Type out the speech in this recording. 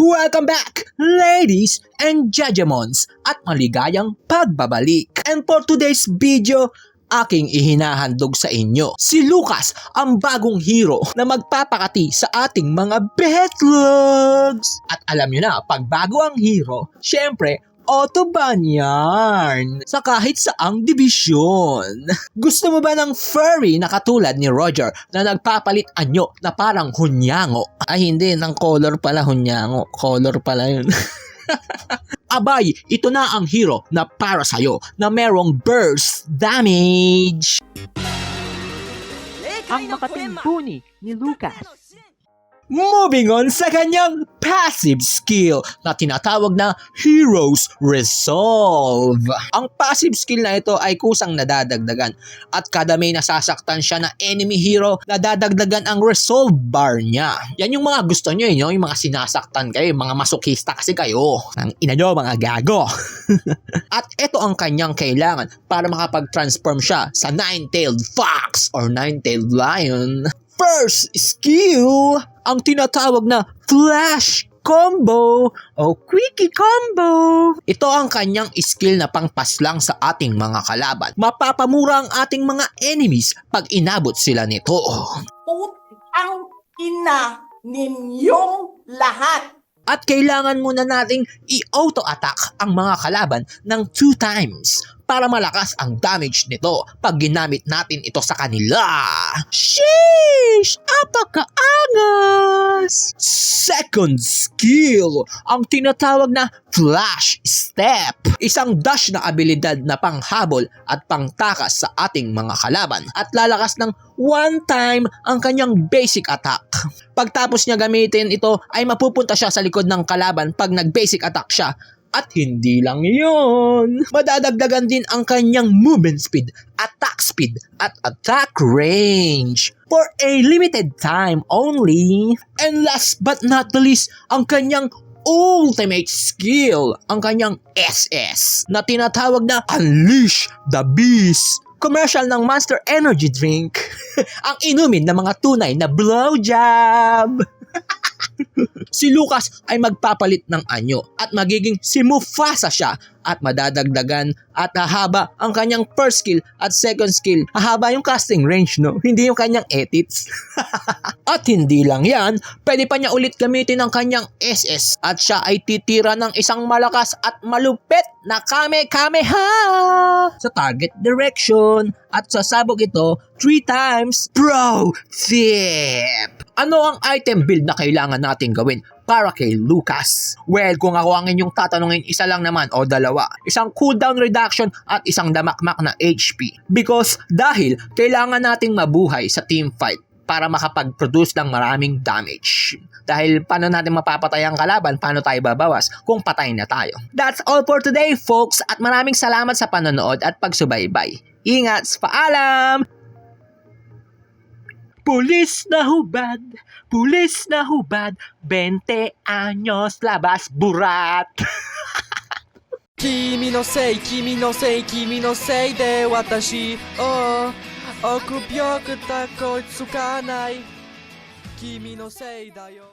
Welcome back, ladies and judgemons, at maligayang pagbabalik. And for today's video, aking ihinahandog sa inyo si Lucas, ang bagong hero na magpapakati sa ating mga betlogs. At alam nyo na, pag bago ang hero, syempre, autoban yan sa kahit saang dibisyon. Gusto mo ba ng furry na katulad ni Roger na nagpapalit anyo na parang hunyango? Ay hindi, ng color pala hunyango. Color pala yun. Abay, ito na ang hero na para sa'yo na merong burst damage. Ang makatimbuni ni Lucas. Moving on sa kanyang passive skill na tinatawag na Hero's Resolve. Ang passive skill na ito ay kusang nadadagdagan at kada may nasasaktan siya na enemy hero, nadadagdagan ang resolve bar niya. Yan yung mga gusto nyo, yung mga sinasaktan kayo, mga masokista kasi kayo. Ang ina nyo, mga gago. At ito ang kanyang kailangan para makapag-transform siya sa Nine-Tailed Fox or Nine-Tailed Lion. First skill, ang tinatawag na Flash Combo o Quickie Combo. Ito ang kanyang skill na pangpaslang sa ating mga kalaban. Mapapamura ang ating mga enemies pag inabot sila nito. Putang ina ninyong lahat. At kailangan muna nating i-auto-attack ang mga kalaban ng 2 times para malakas ang damage nito pag ginamit natin ito sa kanila. Sheesh! Apakaangas! Second skill, ang tinatawag na Flash Step. Isang dash na abilidad na panghabol at pangtakas sa ating mga kalaban at lalakas ng 1 time ang kanyang basic attack. Pagtapos niya gamitin ito ay mapupunta siya sa likod ng kalaban pag nag-basic attack siya. At hindi lang yun, madadagdagan din ang kanyang movement speed, attack speed, at attack range for a limited time only. And last but not the least, ang kanyang ultimate skill, ang kanyang SS, na tinatawag na Unleash the Beast. Commercial ng Monster Energy Drink. Ang inumin ng mga tunay na blowjob. Si Lucas ay magpapalit ng anyo at magiging si Mufasa siya at madadagdagan at hahaba ang kanyang first skill at second skill. Hahaba yung casting range, no? Hindi yung kanyang edits. At hindi lang yan, pwede pa niya ulit gamitin ang kanyang SS at siya ay titira ng isang malakas at malupit na Kamehameha sa target direction at sasabog ito 3 times. Pro tip! Ano ang item build na kailangan natin gawin para kay Lucas? Well, kung ako ang inyong tatanungin, isa lang naman o dalawa. Isang cooldown reduction at isang damakmak na HP. Because dahil kailangan nating mabuhay sa teamfight para makapag-produce ng maraming damage. Dahil paano natin mapapatay ang kalaban, paano tayo babawas kung patay na tayo. That's all for today, folks, at maraming salamat sa panonood at pagsubaybay. Ingat! Paalam! Pulis na hubad, 20 años labas burat. 君のせいで私を臆病くたこいつかない君のせいだよ